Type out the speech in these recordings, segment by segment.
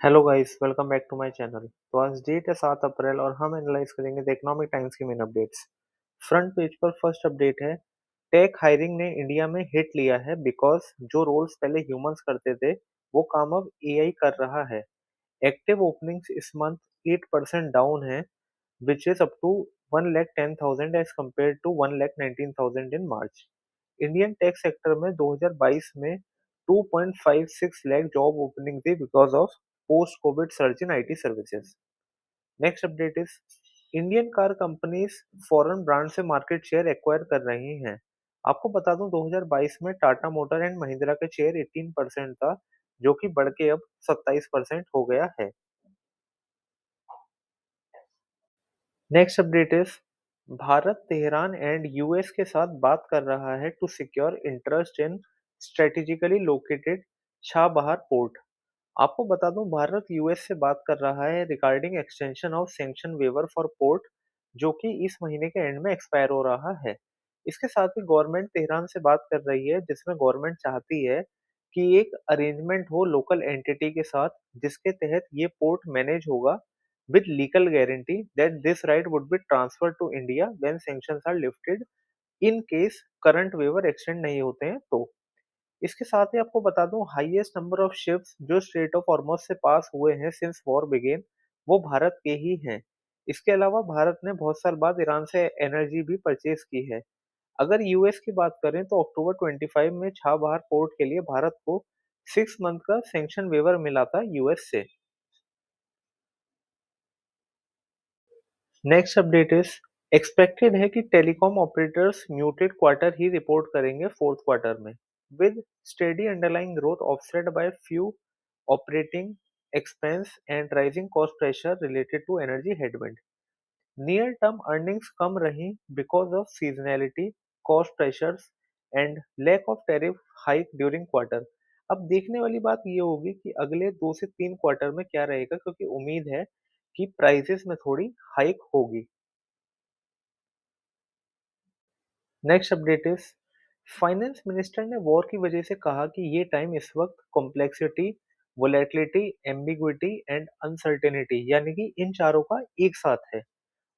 Hello guys, welcome back to my channel. तो आज date है 7 अप्रैल और हम एनालाइज करेंगे द इकोनॉमिक टाइम्स की मेन अपडेट्स। फ्रंट पेज पर फर्स्ट अपडेट है, टेक हायरिंग ने इंडिया में हिट लिया है बिकॉज जो रोल्स पहले ह्यूमंस करते थे वो काम अब एआई कर रहा है। एक्टिव ओपनिंग्स इस मंथ 8% डाउन है, which is up to 1,10,000 as compared to 1,19,000 in March. Indian tech sector में 2022 में 2.56 लाख जॉब ओपनिंग थी because of post Covid surge in IT services. Next update is, Indian car companies foreign brand से market share acquire कर रही हैं। आपको बता दूं 2022 में टाटा मोटर एंड महिंद्रा का शेयर 18% था, जो कि बढ़ के अब 27% हो गया है। Next update is, Bharat Tehran and US के साथ बात कर रहा है to secure interest in strategically located Chabahar port. आपको बता दूं भारत यूएस से बात कर रहा है regarding extension of sanction waiver for port, जो कि इस महीने के एंड में एक्सपायर हो रहा है। इसके साथ ही गवर्नमेंट तेहरान से बात कर रही है जिसमें गवर्नमेंट चाहती है कि एक अरेंजमेंट हो लोकल एंटिटी के साथ जिसके तहत ये पोर्ट मैनेज होगा with legal guarantee that this right would be transferred to India when sanctions are lifted in case current waiver extend नहीं होते हैं तो। इसके साथ ही आपको बता दूं हाईएस्ट नंबर ऑफ शिप्स जो स्ट्रेट ऑफ हॉर्मुज से पास हुए हैं सिंस वॉर बिगेन वो भारत के ही हैं। इसके अलावा भारत ने बहुत साल बाद ईरान से एनर्जी भी परचेज की है। अगर यूएस की बात करें तो अक्टूबर 25 में छाबहार पोर्ट के लिए भारत को 6 मंथ का सैंक्शन वेवर मिला था यूएस से। नेक्स्ट अपडेट इज, एक्सपेक्टेड है कि टेलीकॉम ऑपरेटर्स म्यूटेड क्वार्टर ही रिपोर्ट करेंगे फोर्थ क्वार्टर में, with steady underlying growth offset by few operating expense and rising cost pressure related to energy headwind. Near term earnings कम रही because of seasonality, cost pressures and lack of tariff hike during quarter. अब देखने वाली बात ये होगी कि अगले 2 से 3 क्वार्टर में क्या रहेगा, क्योंकि उम्मीद है कि प्राइसेस में थोड़ी हाइक होगी। Next update is, finance minister ने वॉर की वजह से कहा कि ये टाइम इस वक्त complexity, volatility, ambiguity and uncertainty यानी कि इन चारों का एक साथ है।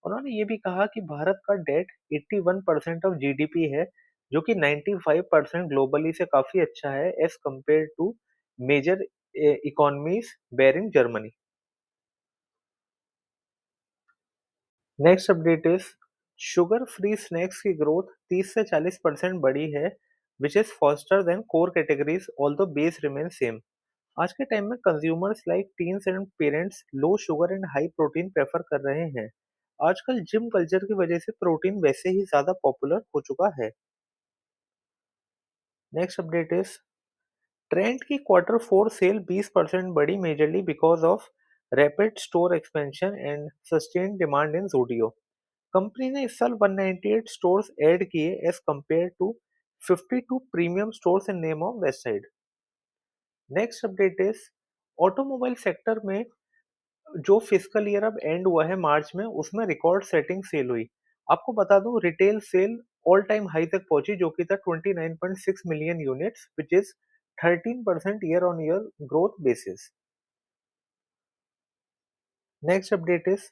उन्होंने ये भी कहा कि भारत का डेट 81% ऑफ जीडीपी है, जो कि 95% ग्लोबली से काफी अच्छा है as compared to major economies barring Germany. Next update is, sugar free snacks की ग्रोथ 30 से 40% बढ़ी है, which is faster than core categories although base remain same. आज के टाइम में consumers like teens and parents low sugar and high protein prefer कर रहे हैं। आजकल जिम कल्चर की वजह से प्रोटीन वैसे ही ज्यादा पॉपुलर हो चुका है। नेक्स्ट अपडेट इज, ट्रेंड की क्वार्टर फोर सेल 20% बढ़ी majorly because of rapid store expansion and sustain demand in Zudio. कंपनी ने इस साल 198 स्टोर्स ऐड किए as compared to 52 premium stores in name of Westside. Next update is, automobile sector में जो physical year अब and हुआ है मार्च में उसमें रिकॉर्ड सेटिंग सेल हुई। आपको बता दूं retail sale all time high तक पहुंची, जो कि था 29.6 million units, which is 13% year on year growth basis. Next update is,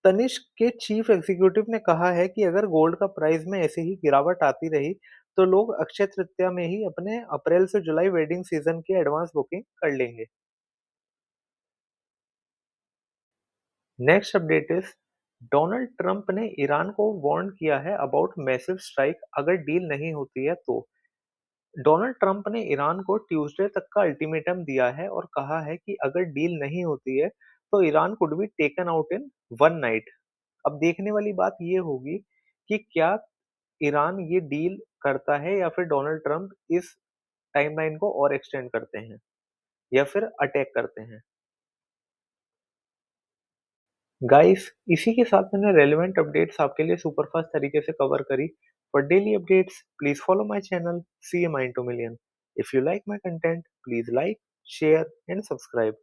Tanishq के चीफ एग्जीक्यूटिव ने कहा है कि अगर गोल्ड का प्राइस में ऐसे ही गिरावट आती रही तो लोग अक्षय तृतीया में ही अपने अप्रैल से जुलाई वेडिंग सीजन की एडवांस बुकिंग कर लेंगे। Next update is, Donald Trump ने ईरान को वार्न किया है अबाउट मैसिव स्ट्राइक अगर डील नहीं होती है तो। डोनाल्ड ट्रंप ने ईरान को ट्यूसडे तक का अल्टीमेटम दिया है और कहा है कि अगर डील नहीं होती है तो Iran could be taken out in one night. अब देखने वाली बात ये होगी कि क्या ईरान ये डील करता है या फिर डोनाल्ड ट्रंप इस टाइमलाइन को और एक्सटेंड करते हैं या फिर अटैक करते हैं। गाइस, इसी के साथ मैंने रेलेवेंट अपडेट्स आपके लिए सुपरफास्ट तरीके से कवर करी। For daily updates please follow my channel C A mind to million. If you like my content please like, share and subscribe.